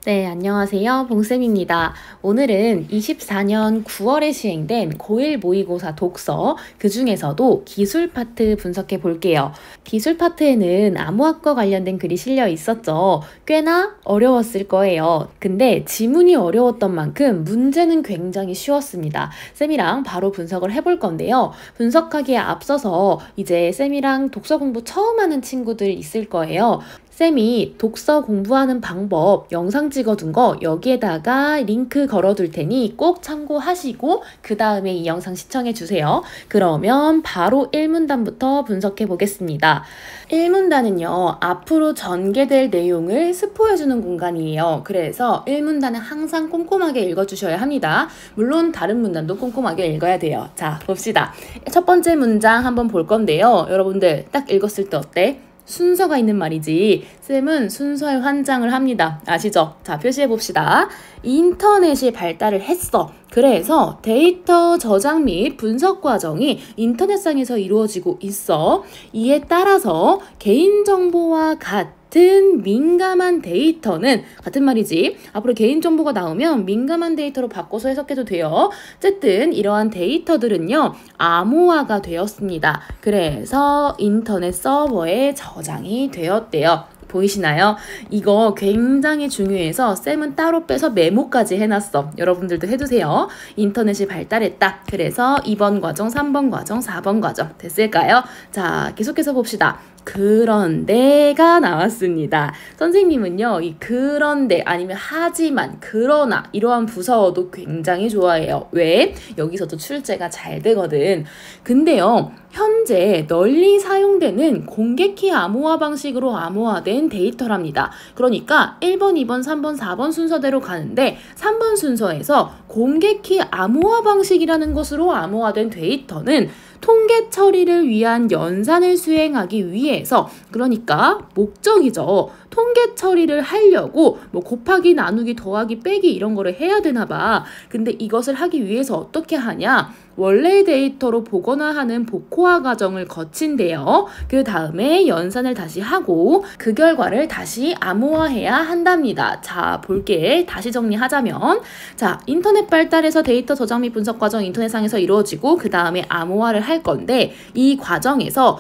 네, 안녕하세요. 봉쌤입니다. 오늘은 24년 9월에 시행된 고1 모의고사 독서, 그 중에서도 기술 파트 분석해 볼게요. 기술 파트에는 암호학과 관련된 글이 실려 있었죠. 꽤나 어려웠을 거예요. 근데 지문이 어려웠던 만큼 문제는 굉장히 쉬웠습니다. 쌤이랑 바로 분석을 해볼 건데요. 분석하기에 앞서서 이제 쌤이랑 독서 공부 처음 하는 친구들 있을 거예요. 쌤이 독서 공부하는 방법 영상 찍어둔 거 여기에다가 링크 걸어둘 테니 꼭 참고하시고 그 다음에 이 영상 시청해 주세요. 그러면 바로 1문단부터 분석해 보겠습니다. 1문단은요, 앞으로 전개될 내용을 스포해주는 공간이에요. 그래서 1문단은 항상 꼼꼼하게 읽어주셔야 합니다. 물론 다른 문단도 꼼꼼하게 읽어야 돼요. 자, 봅시다. 첫 번째 문장 한번 볼 건데요. 여러분들 딱 읽었을 때 어때? 순서가 있는 말이지. 쌤은 순서에 환장을 합니다. 아시죠? 자, 표시해 봅시다. 인터넷이 발달을 했어. 그래서 데이터 저장 및 분석 과정이 인터넷상에서 이루어지고 있어. 이에 따라서 개인정보와 같은 민감한 데이터는 같은 말이지. 앞으로 개인정보가 나오면 민감한 데이터로 바꿔서 해석해도 돼요. 어쨌든 이러한 데이터들은요, 암호화가 되었습니다. 그래서 인터넷 서버에 저장이 되었대요. 보이시나요? 이거 굉장히 중요해서 쌤은 따로 빼서 메모까지 해놨어. 여러분들도 해두세요. 인터넷이 발달했다. 그래서 2번 과정, 3번 과정, 4번 과정 됐을까요? 자, 계속해서 봅시다. 그런데가 나왔습니다. 선생님은요, 이 그런데 아니면 하지만, 그러나 이러한 부사어도 굉장히 좋아해요. 왜? 여기서도 출제가 잘 되거든. 근데요, 현재 널리 사용되는 공개키 암호화 방식으로 암호화된 데이터랍니다. 그러니까 1번, 2번, 3번, 4번 순서대로 가는데 3번 순서에서 공개키 암호화 방식이라는 것으로 암호화된 데이터는 통계 처리를 위한 연산을 수행하기 위해서, 그러니까 목적이죠. 통계 처리를 하려고 뭐 곱하기, 나누기, 더하기, 빼기 이런 거를 해야 되나 봐. 근데 이것을 하기 위해서 어떻게 하냐? 원래 데이터로 복원화하는 복호화 과정을 거친대요. 그 다음에 연산을 다시 하고 그 결과를 다시 암호화해야 한답니다. 자, 볼게. 다시 정리하자면, 자, 인터넷 발달에서 데이터 저장 및 분석 과정 인터넷상에서 이루어지고 그 다음에 암호화를 할 건데, 이 과정에서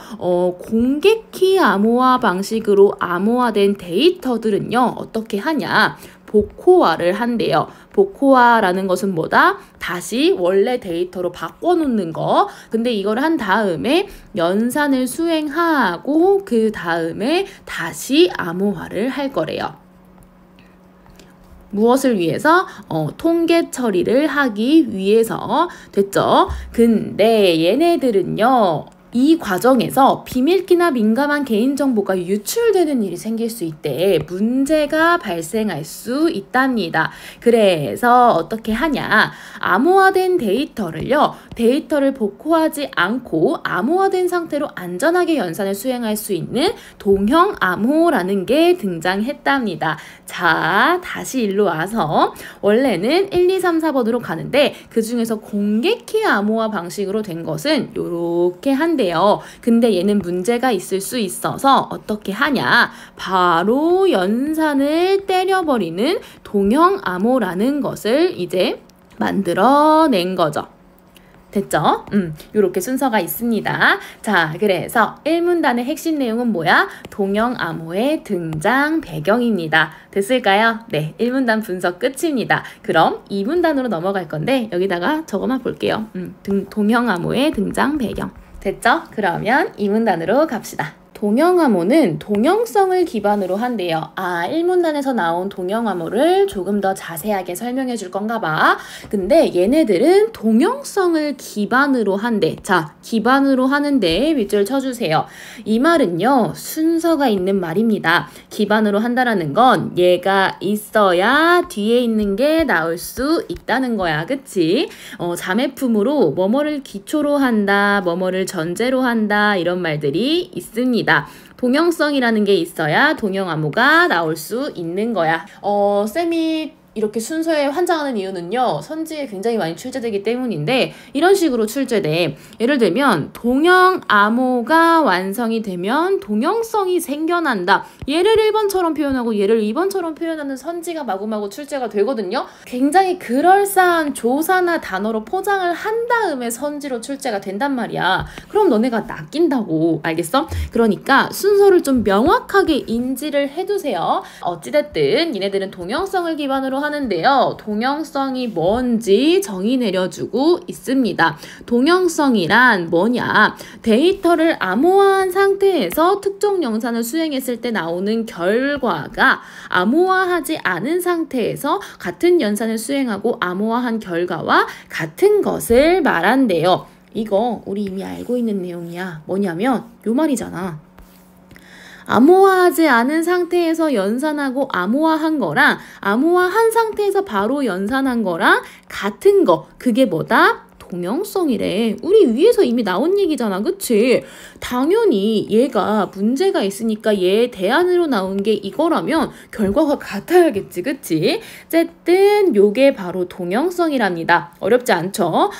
공개키 암호화 방식으로 암호화된 데이터들은요, 어떻게 하냐? 복호화를 한대요. 복호화라는 것은 뭐다? 다시 원래 데이터로 바꿔놓는 거. 근데 이걸 한 다음에 연산을 수행하고 그 다음에 다시 암호화를 할 거래요. 무엇을 위해서? 통계 처리를 하기 위해서. 됐죠? 근데 얘네들은요, 이 과정에서 비밀키나 민감한 개인정보가 유출되는 일이 생길 수 있대. 문제가 발생할 수 있답니다. 그래서 어떻게 하냐? 암호화된 데이터를 복호하지 않고 암호화된 상태로 안전하게 연산을 수행할 수 있는 동형 암호라는 게 등장했답니다. 자, 다시 일로 와서 원래는 1, 2, 3, 4번으로 가는데 그 중에서 공개키 암호화 방식으로 된 것은 요렇게 한대요. 근데 얘는 문제가 있을 수 있어서 어떻게 하냐? 바로 연산을 때려버리는 동형 암호라는 것을 이제 만들어낸 거죠. 됐죠? 요렇게 순서가 있습니다. 자, 그래서 1문단의 핵심 내용은 뭐야? 동형 암호의 등장 배경입니다. 됐을까요? 네, 1문단 분석 끝입니다. 그럼 2문단으로 넘어갈 건데 여기다가 적어만 볼게요. 동형 암호의 등장 배경. 됐죠? 그러면 2문단으로 갑시다. 동형암호는 동형성을 기반으로 한대요. 아, 1문단에서 나온 동형암호를 조금 더 자세하게 설명해 줄 건가 봐. 근데 얘네들은 동형성을 기반으로 한대. 자, 기반으로 하는데 밑줄 쳐주세요. 이 말은요, 순서가 있는 말입니다. 기반으로 한다라는 건 얘가 있어야 뒤에 있는 게 나올 수 있다는 거야. 그치? 자매품으로 뭐뭐를 기초로 한다, 뭐뭐를 전제로 한다, 이런 말들이 있습니다. 동형성이라는 게 있어야 동형 암호가 나올 수 있는 거야. 쌤이 이렇게 순서에 환장하는 이유는요, 선지에 굉장히 많이 출제되기 때문인데, 이런 식으로 출제돼. 예를 들면 동형 암호가 완성이 되면 동형성이 생겨난다. 얘를 1번처럼 표현하고 얘를 2번처럼 표현하는 선지가 마구마구 출제가 되거든요. 굉장히 그럴싸한 조사나 단어로 포장을 한 다음에 선지로 출제가 된단 말이야. 그럼 너네가 낚인다고. 알겠어? 그러니까 순서를 좀 명확하게 인지를 해두세요. 어찌됐든 얘네들은 동형성을 기반으로 하는데요. 동형성이 뭔지 정의 내려주고 있습니다. 동형성이란 뭐냐? 데이터를 암호화한 상태에서 특정 영상을 수행했을 때 나오는 결과가 암호화하지 않은 상태에서 같은 연산을 수행하고 암호화한 결과와 같은 것을 말한대요. 이거 우리 이미 알고 있는 내용이야. 뭐냐면 요 말이잖아. 암호화하지 않은 상태에서 연산하고 암호화한 거랑 암호화한 상태에서 바로 연산한 거랑 같은 거. 그게 뭐다? 동형성이래. 우리 위에서 이미 나온 얘기잖아. 그치? 당연히 얘가 문제가 있으니까 얘 대안으로 나온 게 이거라면 결과가 같아야겠지. 그치? 어쨌든 요게 바로 동형성이랍니다. 어렵지 않죠?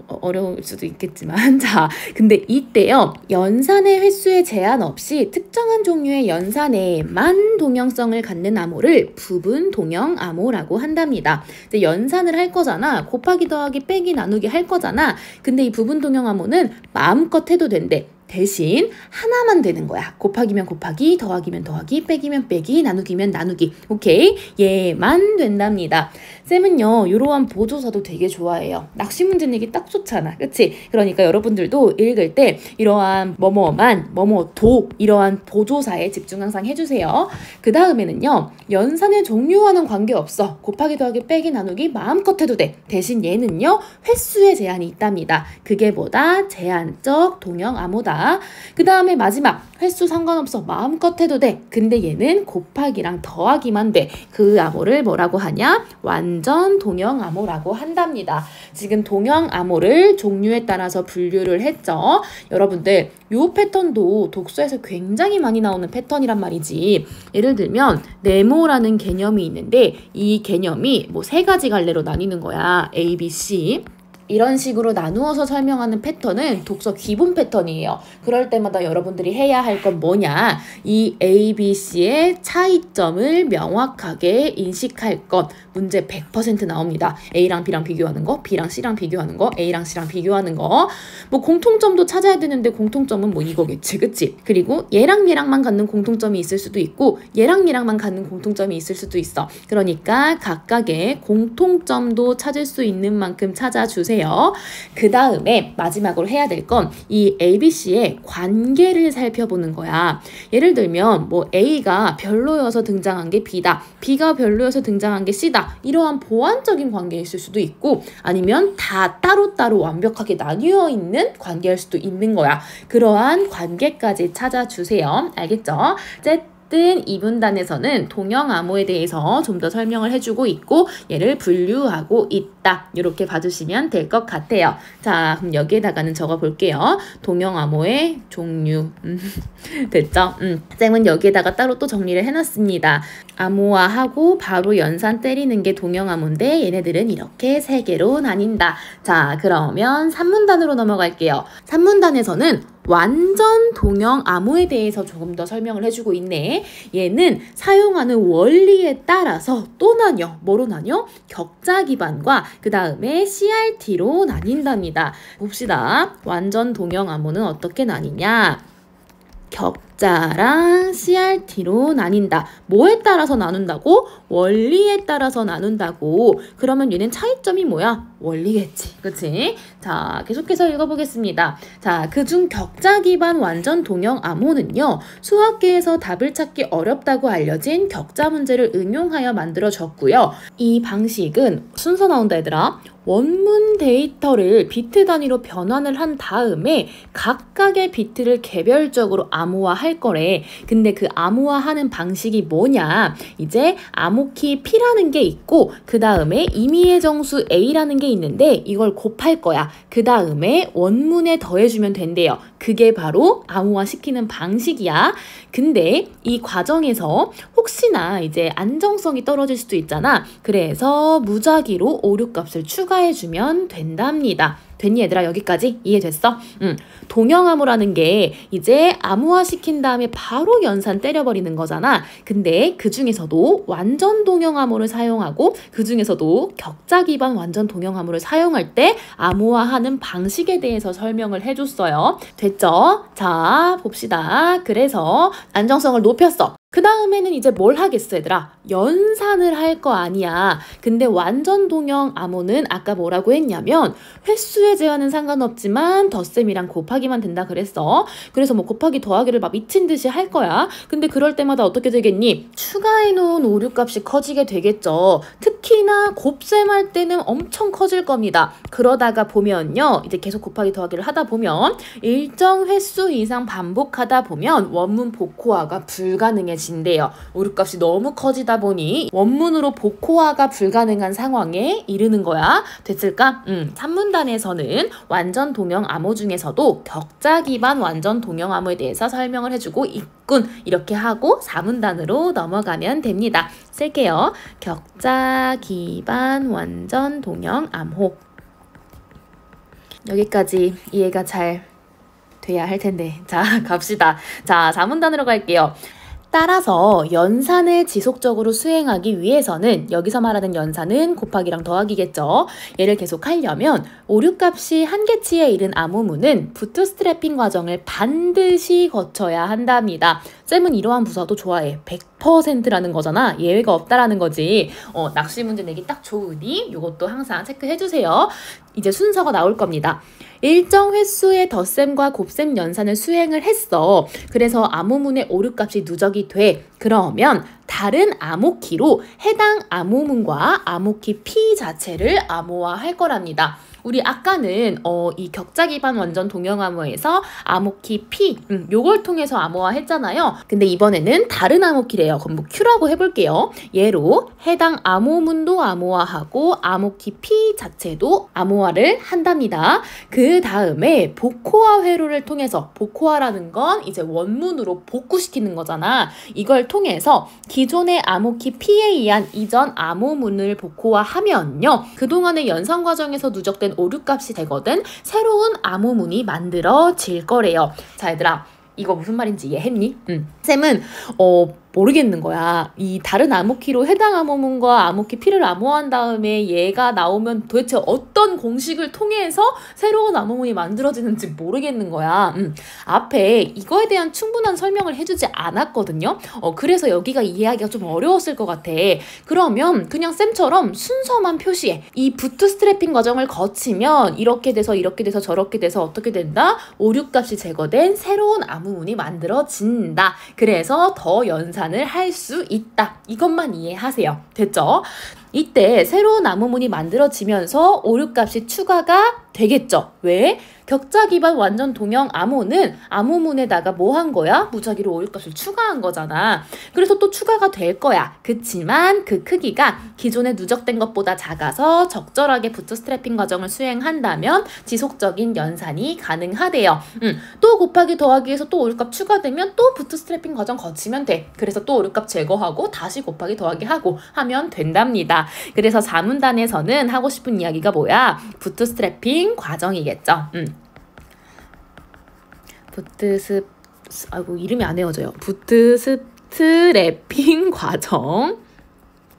어려울 수도 있겠지만 자, 근데 이때요, 연산의 횟수에 제한 없이 특정한 종류의 연산에만 동형성을 갖는 암호를 부분 동형 암호라고 한답니다. 이제 연산을 할 거잖아. 곱하기 더하기 빼기 나누기 할 거잖아. 근데 이 부분 동형 암호는 마음껏 해도 된대. 대신 하나만 되는 거야. 곱하기면 곱하기, 더하기면 더하기, 빼기면 빼기, 나누기면 나누기. 오케이? 얘만 된답니다. 쌤은요, 이러한 보조사도 되게 좋아해요. 낚시 문제 내기 딱 좋잖아. 그치? 그러니까 여러분들도 읽을 때 이러한 뭐뭐만, 뭐뭐도 이러한 보조사에 집중 항상 해주세요. 그 다음에는요, 연산의 종류와는 관계없어. 곱하기 더하기 빼기 나누기 마음껏 해도 돼. 대신 얘는요, 횟수에 제한이 있답니다. 그게 뭐다? 제한적 동형 암호다. 그 다음에 마지막, 횟수 상관없어. 마음껏 해도 돼. 근데 얘는 곱하기랑 더하기만 돼. 그 암호를 뭐라고 하냐? 완전 동형 암호라고 한답니다. 지금 동형 암호를 종류에 따라서 분류를 했죠. 여러분들, 요 패턴도 독서에서 굉장히 많이 나오는 패턴이란 말이지. 예를 들면 네모라는 개념이 있는데 이 개념이 뭐 3가지 갈래로 나뉘는 거야. A, B, C. 이런 식으로 나누어서 설명하는 패턴은 독서 기본 패턴이에요. 그럴 때마다 여러분들이 해야 할 건 뭐냐? 이 A, B, C의 차이점을 명확하게 인식할 것. 문제 100% 나옵니다. A랑 B랑 비교하는 거, B랑 C랑 비교하는 거, A랑 C랑 비교하는 거. 뭐 공통점도 찾아야 되는데 공통점은 뭐 이거겠지. 그치? 그리고 얘랑 얘랑만 갖는 공통점이 있을 수도 있고 얘랑 얘랑만 갖는 공통점이 있을 수도 있어. 그러니까 각각의 공통점도 찾을 수 있는 만큼 찾아주세요. 그 다음에 마지막으로 해야 될 건 이 ABC의 관계를 살펴보는 거야. 예를 들면 뭐 A가 별로여서 등장한 게 B다. B가 별로여서 등장한 게 C다. 이러한 보완적인 관계일 수도 있고 아니면 다 따로따로 완벽하게 나뉘어 있는 관계일 수도 있는 거야. 그러한 관계까지 찾아주세요. 알겠죠? 이 문단에서는 동형 암호에 대해서 좀 더 설명을 해주고 있고 얘를 분류하고 있다. 이렇게 봐주시면 될 것 같아요. 자, 그럼 여기에다가는 적어볼게요. 동형 암호의 종류. 됐죠? 쌤은 여기에다가 따로 또 정리를 해놨습니다. 암호화하고 바로 연산 때리는 게 동형 암호인데 얘네들은 이렇게 3개로 나뉜다. 자, 그러면 3문단으로 넘어갈게요. 3문단에서는 완전 동형 암호에 대해서 조금 더 설명을 해주고 있네. 얘는 사용하는 원리에 따라서 또 나뉘어. 뭐로 나뉘어? 격자 기반과 그 다음에 CRT로 나뉜답니다. 봅시다. 완전 동형 암호는 어떻게 나뉘냐? 격자랑 CRT로 나뉜다. 뭐에 따라서 나눈다고? 원리에 따라서 나눈다고. 그러면 얘는 차이점이 뭐야? 원리겠지. 그치? 자, 계속해서 읽어보겠습니다. 자, 그중 격자 기반 완전 동형 암호는요. 수학계에서 답을 찾기 어렵다고 알려진 격자 문제를 응용하여 만들어졌고요. 이 방식은 순서 나온다 얘들아. 원문 데이터를 비트 단위로 변환을 한 다음에 각각의 비트를 개별적으로 암호화할 암호화할 거래. 근데 그 암호화하는 방식이 뭐냐? 이제 암호키 P라는 게 있고 그 다음에 임의의 정수 A라는 게 있는데 이걸 곱할 거야. 그 다음에 원문에 더해주면 된대요. 그게 바로 암호화 시키는 방식이야. 근데 이 과정에서 혹시나 이제 안정성이 떨어질 수도 있잖아. 그래서 무작위로 오류값을 추가해주면 된답니다. 됐니 얘들아? 여기까지 이해됐어? 동형암호라는 게 이제 암호화 시킨 다음에 바로 연산 때려버리는 거잖아. 근데 그 중에서도 완전 동형암호를 사용하고 그 중에서도 격자 기반 완전 동형암호를 사용할 때 암호화하는 방식에 대해서 설명을 해줬어요. 됐죠? 자, 봅시다. 그래서 안정성을 높였어. 그 다음에는 이제 뭘 하겠어 얘들아? 연산을 할 거 아니야. 근데 완전 동형 암호는 아까 뭐라고 했냐면 횟수의 제한은 상관없지만 덧셈이랑 곱하기만 된다 그랬어. 그래서 뭐 곱하기 더하기를 막 미친 듯이 할 거야. 근데 그럴 때마다 어떻게 되겠니? 추가해놓은 오류값이 커지게 되겠죠. 특히나 곱셈할 때는 엄청 커질 겁니다. 그러다가 보면요. 이제 계속 곱하기 더하기를 하다 보면 일정 횟수 이상 반복하다 보면 원문 복호화가 불가능해진대요. 오류값이 너무 커지다 보니 원문으로 복호화가 불가능한 상황에 이르는 거야. 됐을까? 산문단에서는 완전 동형 암호 중에서도 격자 기반 완전 동형 암호에 대해서 설명을 해주고 있군. 이렇게 하고 사문단으로 넘어가면 됩니다. 쓸게요. 격자 기반 완전 동형 암호. 여기까지 이해가 잘 돼야 할 텐데. 자, 갑시다. 자, 사문단으로 갈게요. 따라서 연산을 지속적으로 수행하기 위해서는 여기서 말하는 연산은 곱하기랑 더하기겠죠. 얘를 계속 하려면 오류값이 한계치에 이른 암호문은 부트스트래핑 과정을 반드시 거쳐야 한답니다. 쌤은 이러한 부사도 좋아해. 100%라는 거잖아. 예외가 없다라는 거지. 낚시 문제 내기 딱 좋으니 이것도 항상 체크해주세요. 이제 순서가 나올 겁니다. 일정 횟수의 덧셈과 곱셈 연산을 수행을 했어. 그래서 암호문의 오류값이 누적이 돼. 그러면 다른 암호키로 해당 암호문과 암호키 P 자체를 암호화할 거랍니다. 우리 아까는 이 격자 기반 완전 동형 암호에서 암호키 P 요걸 통해서 암호화 했잖아요. 근데 이번에는 다른 암호키래요. 그럼 뭐 Q라고 해볼게요. 얘로 해당 암호문도 암호화하고 암호키 P 자체도 암호화를 한답니다. 그 다음에 복호화 회로를 통해서, 복호화라는 건 이제 원문으로 복구시키는 거잖아. 이걸 통해서 기존의 암호키 P에 의한 이전 암호문을 복호화하면요. 그동안의 연산 과정에서 누적된 오류값이 되거든 새로운 암호문이 만들어질 거래요. 자 얘들아, 이거 무슨 말인지 이해했니? 쌤은 모르겠는 거야. 이 다른 암호키로 해당 암호문과 암호키 P를 암호한 다음에 얘가 나오면 도대체 어떤 공식을 통해서 새로운 암호문이 만들어지는지 모르겠는 거야. 앞에 이거에 대한 충분한 설명을 해주지 않았거든요. 그래서 여기가 이해하기가 좀 어려웠을 것 같아. 그러면 그냥 쌤처럼 순서만 표시해. 이 부트스트래핑 과정을 거치면 이렇게 돼서 저렇게 돼서 어떻게 된다? 오류값이 제거된 새로운 암호문이 만들어진다. 그래서 더 연산을 할 수 있다. 이것만 이해하세요. 됐죠? 이때 새로운 암호문이 만들어지면서 오류값이 추가가 되겠죠. 왜? 격자 기반 완전 동형 암호는 암호문에다가 뭐 한 거야? 무작위로 오류값을 추가한 거잖아. 그래서 또 추가가 될 거야. 그치만 그 크기가 기존에 누적된 것보다 작아서 적절하게 부트스트래핑 과정을 수행한다면 지속적인 연산이 가능하대요. 또 곱하기 더하기에서 또 오류값 추가되면 또 부트스트래핑 과정 거치면 돼. 그래서 또 오류값 제거하고 다시 곱하기 더하기 하고 하면 된답니다. 그래서 사문단에서는 하고 싶은 이야기가 뭐야? 부트스트래핑 과정이겠죠. 아이고 이름이 안 외워져요. 부트스트래핑 과정.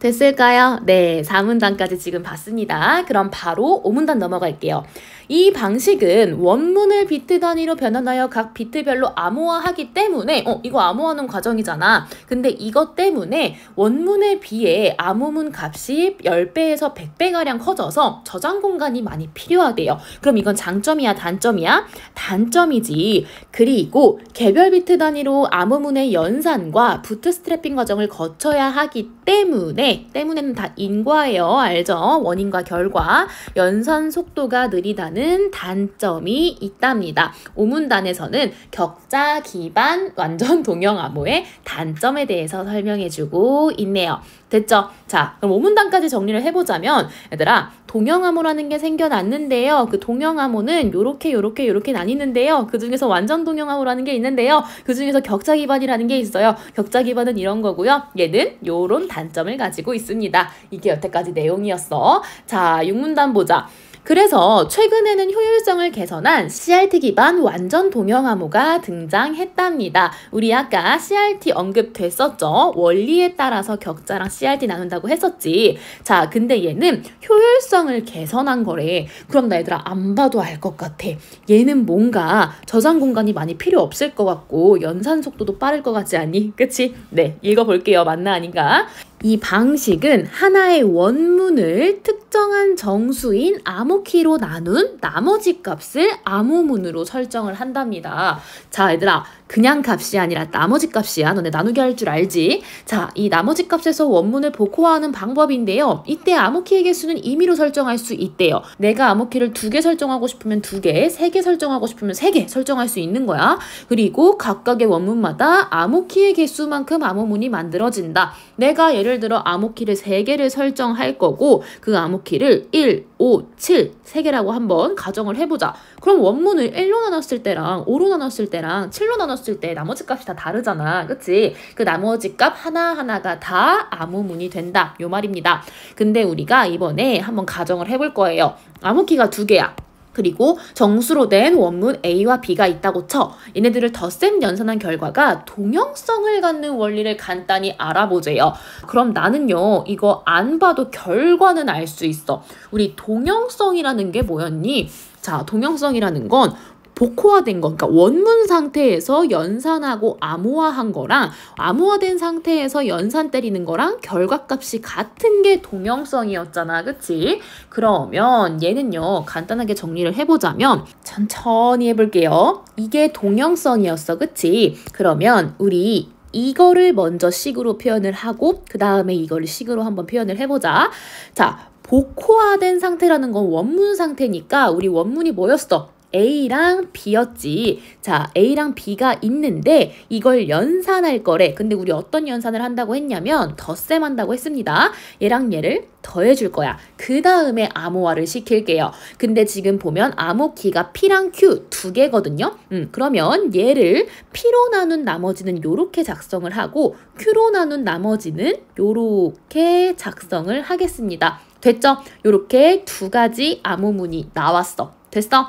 됐을까요? 네, 4문단까지 지금 봤습니다. 그럼 바로 5문단 넘어갈게요. 이 방식은 원문을 비트 단위로 변환하여 각 비트별로 암호화하기 때문에 이거 암호하는 과정이잖아. 근데 이것 때문에 원문에 비해 암호문 값이 10배에서 100배가량 커져서 저장 공간이 많이 필요하대요. 그럼 이건 장점이야, 단점이야? 단점이지. 그리고 개별 비트 단위로 암호문의 연산과 부트스트래핑 과정을 거쳐야 하기 때문에 때문에는 다 인과예요. 알죠? 원인과 결과. 연산 속도가 느리다는 단점이 있답니다. 오문단에서는 격자 기반 완전 동형 암호의 단점에 대해서 설명해주고 있네요. 됐죠? 자, 그럼 오문단까지 정리를 해보자면 얘들아, 동형암호라는 게 생겨났는데요. 그 동형암호는 요렇게 나뉘는데요. 그 중에서 완전 동형암호라는 게 있는데요. 그 중에서 격자 기반이라는 게 있어요. 격자 기반은 이런 거고요. 얘는 요런 단점을 가지고 있습니다. 이게 여태까지 내용이었어. 자, 육문단 보자. 그래서 최근에는 효율성을 개선한 CRT 기반 완전 동형암호가 등장했답니다. 우리 아까 CRT 언급됐었죠? 원리에 따라서 격자랑 CRT 나눈다고 했었지. 자, 근데 얘는 효율성을 개선한 거래. 그럼 나 얘들아 안 봐도 알 것 같아. 얘는 뭔가 저장 공간이 많이 필요 없을 것 같고 연산 속도도 빠를 것 같지 않니? 그치? 네, 읽어볼게요. 맞나 아닌가? 이 방식은 하나의 원문을 특정한 정수인 암호키로 나눈 나머지 값을 암호문으로 설정을 한답니다. 자, 얘들아, 그냥 값이 아니라 나머지 값이야. 너네 나누기 할 줄 알지? 자, 이 나머지 값에서 원문을 복호화하는 방법인데요. 이때 암호키의 개수는 임의로 설정할 수 있대요. 내가 암호키를 2개 설정하고 싶으면 2개, 3개 설정하고 싶으면 3개 설정할 수 있는 거야. 그리고 각각의 원문마다 암호키의 개수만큼 암호문이 만들어진다. 내가 예를 들어 암호키를 3개를 설정할 거고 그 암호키를 1, 5, 7, 3개라고 한번 가정을 해보자. 그럼 원문을 1로 나눴을 때랑 5로 나눴을 때랑 7로 나눴을 때 나머지 값이 다 다르잖아. 그치? 그 나머지 값 하나하나가 다 암호문이 된다. 요 말입니다. 근데 우리가 이번에 한번 가정을 해볼 거예요. 암호키가 2개야. 그리고 정수로 된 원문 A와 B가 있다고 쳐. 얘네들을 덧셈 연산한 결과가 동형성을 갖는 원리를 간단히 알아보재요. 그럼 나는요, 이거 안 봐도 결과는 알 수 있어. 우리 동형성이라는 게 뭐였니? 자, 동형성이라는 건 복호화된 거, 그러니까 원문 상태에서 연산하고 암호화한 거랑 암호화된 상태에서 연산 때리는 거랑 결과값이 같은 게 동형성이었잖아. 그치? 그러면 얘는요, 간단하게 정리를 해보자면 천천히 해볼게요. 이게 동형성이었어. 그치? 그러면 우리 이거를 먼저 식으로 표현을 하고 그 다음에 이거를 식으로 한번 표현을 해보자. 자, 복호화된 상태라는 건 원문 상태니까 우리 원문이 뭐였어? A랑 B였지. 자, A랑 B가 있는데 이걸 연산할 거래. 근데 우리 어떤 연산을 한다고 했냐면 덧셈 한다고 했습니다. 얘랑 얘를 더해줄 거야. 그 다음에 암호화를 시킬게요. 근데 지금 보면 암호키가 P랑 Q 2개거든요. 그러면 얘를 P로 나눈 나머지는 요렇게 작성을 하고 Q로 나눈 나머지는 요렇게 작성을 하겠습니다. 됐죠? 요렇게 2가지 암호문이 나왔어. 됐어?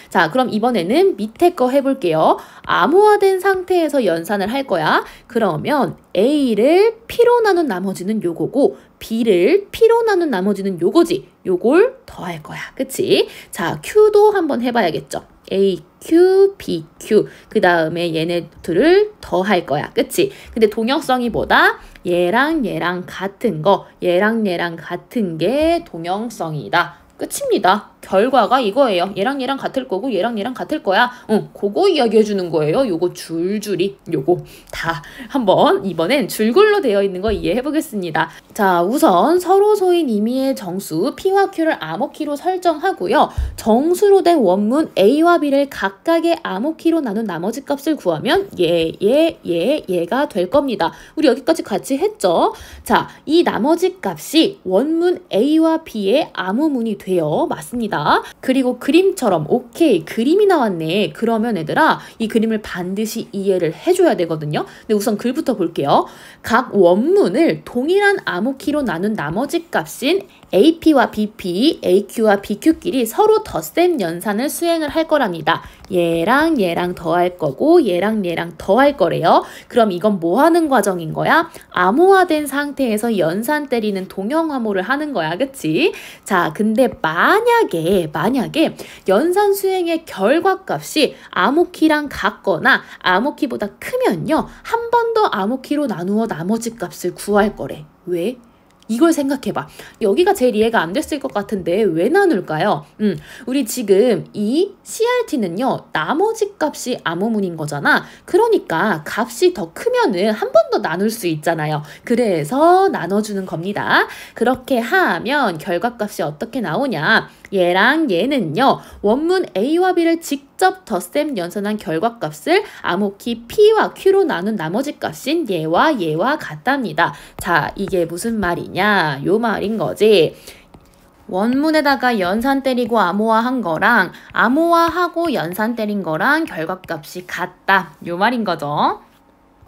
자, 그럼 이번에는 밑에 거 해볼게요. 암호화된 상태에서 연산을 할 거야. 그러면 A를 P로 나눈 나머지는 요거고 B를 P로 나눈 나머지는 요거지. 요걸 더할 거야. 그치? 자, Q도 한번 해봐야겠죠. A, Q, B, Q. 그 다음에 얘네 둘을 더할 거야. 그치? 근데 동형성이 뭐다? 얘랑 얘랑 같은 거, 얘랑 얘랑 같은 게 동형성이다. 끝입니다. 결과가 이거예요. 얘랑 얘랑 같을 거고 얘랑 얘랑 같을 거야. 그거 이야기해 주는 거예요. 요거 줄줄이 요거 다 한번 이번엔 줄글로 되어 있는 거 이해해 보겠습니다. 자, 우선 서로 소인 임의의 정수 P와 Q를 암호키로 설정하고요. 정수로 된 원문 A와 B를 각각의 암호키로 나눈 나머지 값을 구하면 얘가 될 겁니다. 우리 여기까지 같이 했죠? 자, 이 나머지 값이 원문 A와 B의 암호문이 돼요. 맞습니다. 그리고 그림처럼 오케이 그림이 나왔네. 그러면 얘들아 이 그림을 반드시 이해를 해줘야 되거든요. 근데 우선 글부터 볼게요. 각 원문을 동일한 암호키로 나눈 나머지 값인 AP와 BP, AQ와 BQ끼리 서로 덧셈 연산을 수행을 할 거랍니다. 얘랑 얘랑 더할 거고 얘랑 얘랑 더할 거래요. 그럼 이건 뭐 하는 과정인 거야? 암호화된 상태에서 연산 때리는 동형암호를 하는 거야. 그치? 자, 근데 만약에 연산 수행의 결과값이 암호키랑 같거나 암호키보다 크면요. 한 번 더 암호키로 나누어 나머지 값을 구할 거래. 왜? 이걸 생각해봐. 여기가 제일 이해가 안 됐을 것 같은데 왜 나눌까요? 우리 지금 이 CRT는요, 나머지 값이 암호문인 거잖아. 그러니까 값이 더 크면은 한 번 더 나눌 수 있잖아요. 그래서 나눠주는 겁니다. 그렇게 하면 결과값이 어떻게 나오냐? 얘랑 얘는요, 원문 A와 B를 직접 덧셈 연산한 결과값을 암호키 P와 Q로 나눈 나머지 값인 얘와 얘와 같답니다. 자, 이게 무슨 말이냐? 요 말인 거지. 원문에다가 연산 때리고 암호화한 거랑 암호화하고 연산 때린 거랑 결과값이 같다. 요 말인 거죠.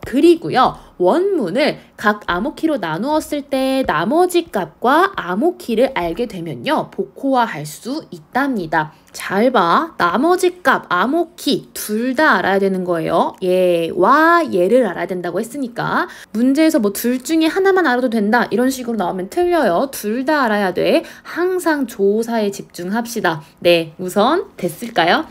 그리고요, 원문을 각 암호키로 나누었을 때 나머지 값과 암호키를 알게 되면요, 복호화할 수 있답니다. 잘 봐. 나머지 값, 암호키 둘 다 알아야 되는 거예요. 얘와 얘를 알아야 된다고 했으니까 문제에서 뭐 둘 중에 하나만 알아도 된다 이런 식으로 나오면 틀려요. 둘 다 알아야 돼. 항상 조사에 집중합시다. 네, 우선 됐을까요?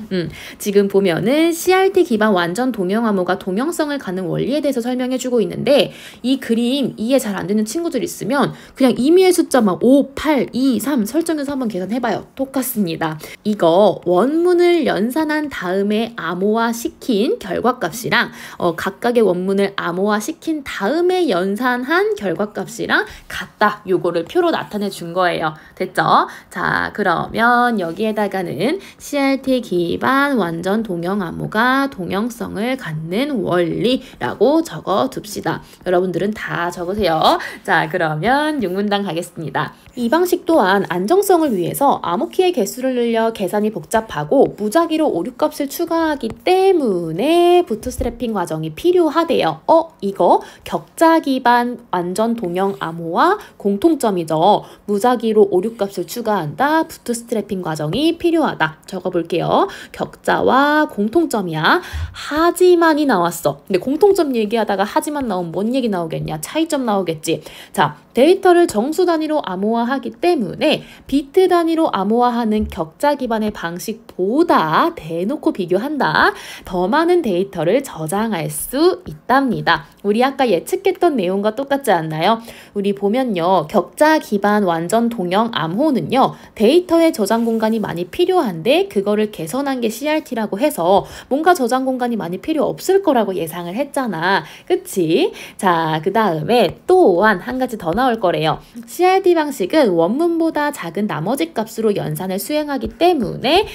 지금 보면은 CRT 기반 완전 동형 암호가 동형성을 갖는 원리에 대해서 설명해주고 있는데 이 그림 이해 잘 안 되는 친구들 있으면 그냥 임의의 숫자 막 5, 8, 2, 3 설정해서 한번 계산해봐요. 똑같습니다. 이거 원문을 연산한 다음에 암호화 시킨 결과값이랑 각각의 원문을 암호화 시킨 다음에 연산한 결과값이랑 같다. 요거를 표로 나타내 준 거예요. 됐죠? 자, 그러면 여기에다가는 CRT 기반 완전 동형 암호가 동형성을 갖는 원리라고 적어 둡시다. 여러분들은 다 적으세요. 자, 그러면 6문단 가겠습니다. 이 방식 또한 안정성을 위해서 암호키의 개수를 늘려 계산이 복잡하고 무작위로 오류값을 추가하기 때문에 부트스트래핑 과정이 필요하대요. 이거 격자 기반 완전 동형 암호와 공통점이죠. 무작위로 오류값을 추가한다. 부트스트래핑 과정이 필요하다. 적어볼게요. 격자와 공통점이야. 하지만이 나왔어. 근데 공통점 얘기하다가 하지만 나오면 뭔 얘기 나오겠냐? 차이점 나오겠지. 자, 데이터를 정수 단위로 암호화하기 때문에 비트 단위로 암호화하는 격자 기반의 방식보다 대놓고 비교한다. 더 많은 데이터를 저장할 수 있답니다. 우리 아까 예측했던 내용과 똑같지 않나요? 우리 보면요. 격자 기반 완전 동형 암호는요. 데이터의 저장 공간이 많이 필요한데 그거를 개선한 게 CRT라고 해서 뭔가 저장 공간이 많이 필요 없을 거라고 예상을 했잖아. 그치? 자, 그 다음에 또한 한 가지 더 나올 거래요. CRT 방식은 원문보다 작은 나머지 값으로 연산을 수행하기 때문에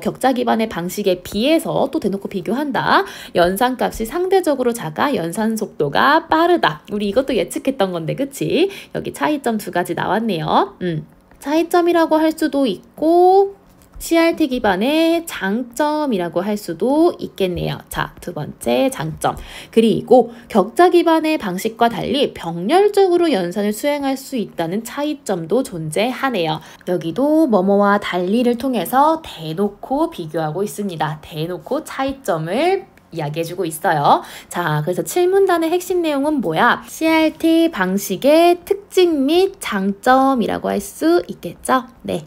격자 기반의 방식에 비해서 또 대놓고 비교한다. 연산 값이 상대적으로 작아 연산 속도가 빠르다. 우리 이것도 예측했던 건데 그치? 여기 차이점 두 가지 나왔네요. 차이점이라고 할 수도 있고 CRT 기반의 장점이라고 할 수도 있겠네요. 자, 두 번째 장점. 그리고 격자 기반의 방식과 달리 병렬적으로 연산을 수행할 수 있다는 차이점도 존재하네요. 여기도 뭐뭐와 달리를 통해서 대놓고 비교하고 있습니다. 대놓고 차이점을 이야기해주고 있어요. 자, 그래서 7문단의 핵심 내용은 뭐야? CRT 방식의 특징 및 장점이라고 할 수 있겠죠? 네.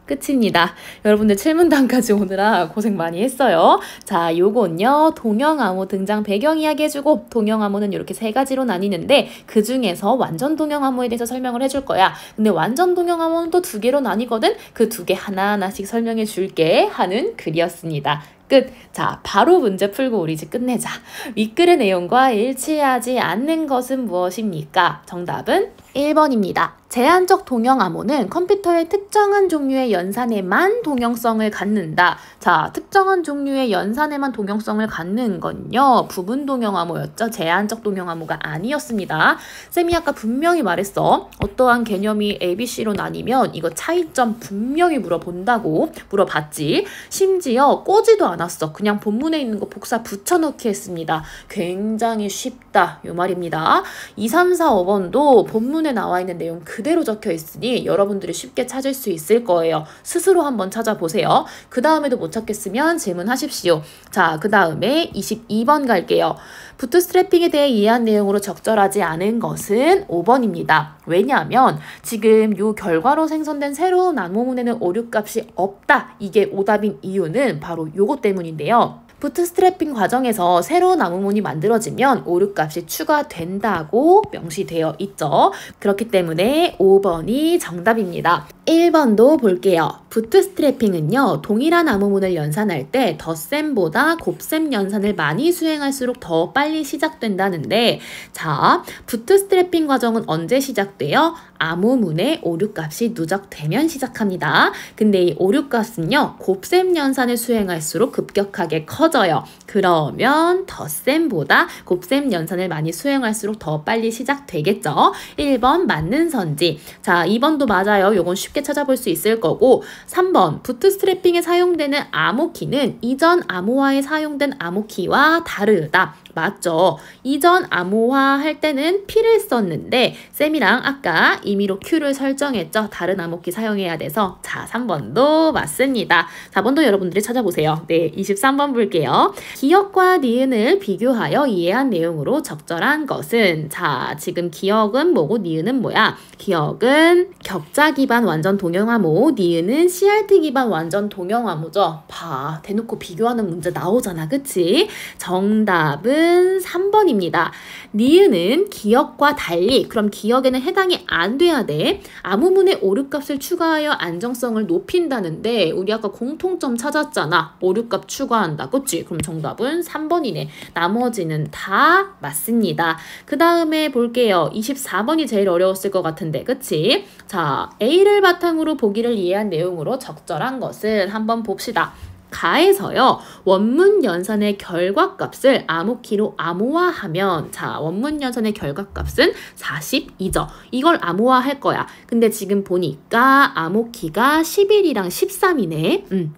끝입니다. 여러분들 7문단까지 오느라 고생 많이 했어요. 자, 요건요. 동형암호 등장 배경 이야기 해주고 동형암호는 이렇게 세 가지로 나뉘는데 그 중에서 완전 동형암호에 대해서 설명을 해줄 거야. 근데 완전 동형암호는 또 두 개로 나뉘거든. 그 두 개 하나하나씩 설명해 줄게 하는 글이었습니다. 끝. 자, 바로 문제 풀고 우리 이제 끝내자. 윗글의 내용과 일치하지 않는 것은 무엇입니까? 정답은 1번입니다. 제한적 동형 암호는 컴퓨터의 특정한 종류의 연산에만 동형성을 갖는다. 자, 특정한 종류의 연산에만 동형성을 갖는 건요. 부분 동형 암호였죠. 제한적 동형 암호가 아니었습니다. 쌤이 아까 분명히 말했어. 어떠한 개념이 ABC로 나뉘면 이거 차이점 분명히 물어본다고 물어봤지. 심지어 꼬지도 않았어. 그냥 본문에 있는 거 복사 붙여넣기 했습니다. 굉장히 쉽다. 요 말입니다. 2, 3, 4, 5번도 본문에 나와 있는 내용 그대로 적혀 있으니 여러분들이 쉽게 찾을 수 있을 거예요. 스스로 한번 찾아보세요. 그 다음에도 못 찾겠으면 질문하십시오. 자, 그 다음에 22번 갈게요. 부트스트래핑에 대해 이해한 내용으로 적절하지 않은 것은 5번입니다. 왜냐하면 지금 요 결과로 생성된 새로운 암호문에는 오류값이 없다. 이게 오답인 이유는 바로 요것 때문인데요. 부트스트래핑 과정에서 새로운 암호문이 만들어지면 오류값이 추가된다고 명시되어 있죠. 그렇기 때문에 5번이 정답입니다. 1번도 볼게요. 부트스트래핑은요, 동일한 암호문을 연산할 때 덧셈보다 곱셈 연산을 많이 수행할수록 더 빨리 시작된다는데, 자, 부트스트래핑 과정은 언제 시작돼요? 암호문의 오류값이 누적되면 시작합니다. 근데 이 오류값은요, 곱셈 연산을 수행할수록 급격하게 커져요. 그러면 덧셈보다 곱셈 연산을 많이 수행할수록 더 빨리 시작되겠죠. 1번 맞는 선지. 자, 2번도 맞아요. 요건 쉽게 찾아볼 수 있을 거고, 3번 부트스트래핑에 사용되는 암호키는 이전 암호화에 사용된 암호키와 다르다. 맞죠? 이전 암호화 할 때는 P를 썼는데 쌤이랑 아까 임의로 Q를 설정했죠. 다른 암호키 사용해야 돼서. 자, 3번도 맞습니다. 4번도 여러분들이 찾아보세요. 네, 23번 볼게요. 기역과 니은을 비교하여 이해한 내용으로 적절한 것은, 자, 지금 기역은 뭐고 니은은 뭐야? 기역은 격자 기반 완전 동형암호, 니은은 CRT 기반 완전 동형암호죠. 봐, 대놓고 비교하는 문제 나오잖아. 그치? 정답은 3번입니다. 니은은 기역과 달리, 그럼 기역에는 해당이 안 돼야 돼. 암호문의 오류값을 추가하여 안정성을 높인다는데 우리 아까 공통점 찾았잖아. 오류값 추가한다. 그치? 그럼 정답은 3번이네. 나머지는 다 맞습니다. 그 다음에 볼게요. 24번이 제일 어려웠을 것 같은데. 그치? 자, A를 바탕으로 보기를 이해한 내용으로 적절한 것은 한번 봅시다. 가에서요, 원문 연산의 결과값을 암호키로 암호화하면, 자, 원문 연산의 결과값은 42죠. 이걸 암호화할 거야. 근데 지금 보니까 암호키가 11이랑 13이네.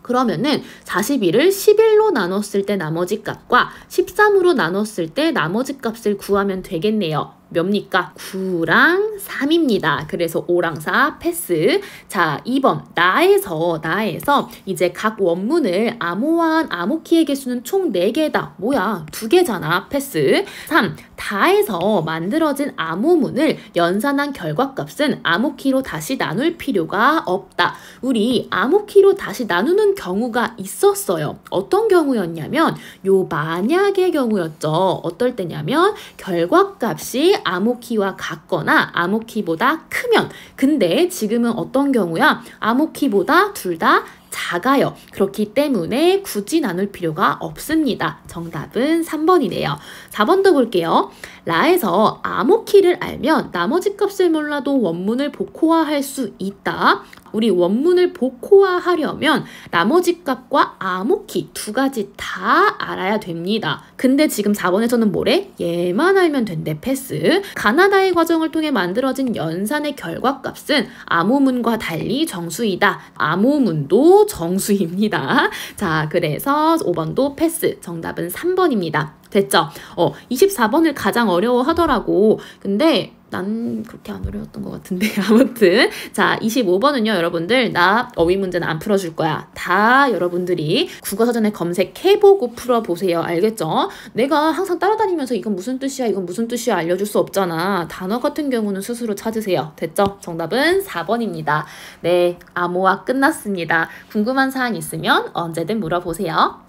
그러면은 41을 11로 나눴을 때 나머지 값과 13으로 나눴을 때 나머지 값을 구하면 되겠네요. 몇입니까? 9랑 3입니다. 그래서 5랑 4 패스. 자, 2번 나에서 이제 각 원문을 암호화한 암호키의 개수는 총 4개다. 뭐야? 2개잖아. 패스. 3. 다에서 만들어진 암호문을 연산한 결과값은 암호키로 다시 나눌 필요가 없다. 우리 암호키로 다시 나누는 경우가 있었어요. 어떤 경우였냐면 요 만약의 경우였죠. 어떨 때냐면 결과값이 암호키와 같거나 암호키보다 크면. 근데 지금은 어떤 경우야? 암호키보다 둘 다 작아요. 그렇기 때문에 굳이 나눌 필요가 없습니다. 정답은 3번이네요. 4번도 볼게요. 라에서 암호키를 알면 나머지 값을 몰라도 원문을 복호화할 수 있다. 우리 원문을 복호화하려면 나머지 값과 암호키 2가지 다 알아야 됩니다. 근데 지금 4번에서는 뭐래? 얘만 알면 된대. 패스. 가나다의 과정을 통해 만들어진 연산의 결과값은 암호문과 달리 정수이다. 암호문도 정수입니다. 자, 그래서 5번도 패스. 정답은 3번입니다. 됐죠? 24번을 가장 어려워하더라고. 근데 난 그렇게 안 어려웠던 것 같은데. 아무튼 자, 25번은요 여러분들, 나 어휘 문제는 안 풀어줄 거야. 다 여러분들이 국어사전에 검색해보고 풀어보세요. 알겠죠? 내가 항상 따라다니면서 이건 무슨 뜻이야 이건 무슨 뜻이야 알려줄 수 없잖아. 단어 같은 경우는 스스로 찾으세요. 됐죠? 정답은 4번입니다. 네, 암호화 끝났습니다. 궁금한 사항 있으면 언제든 물어보세요.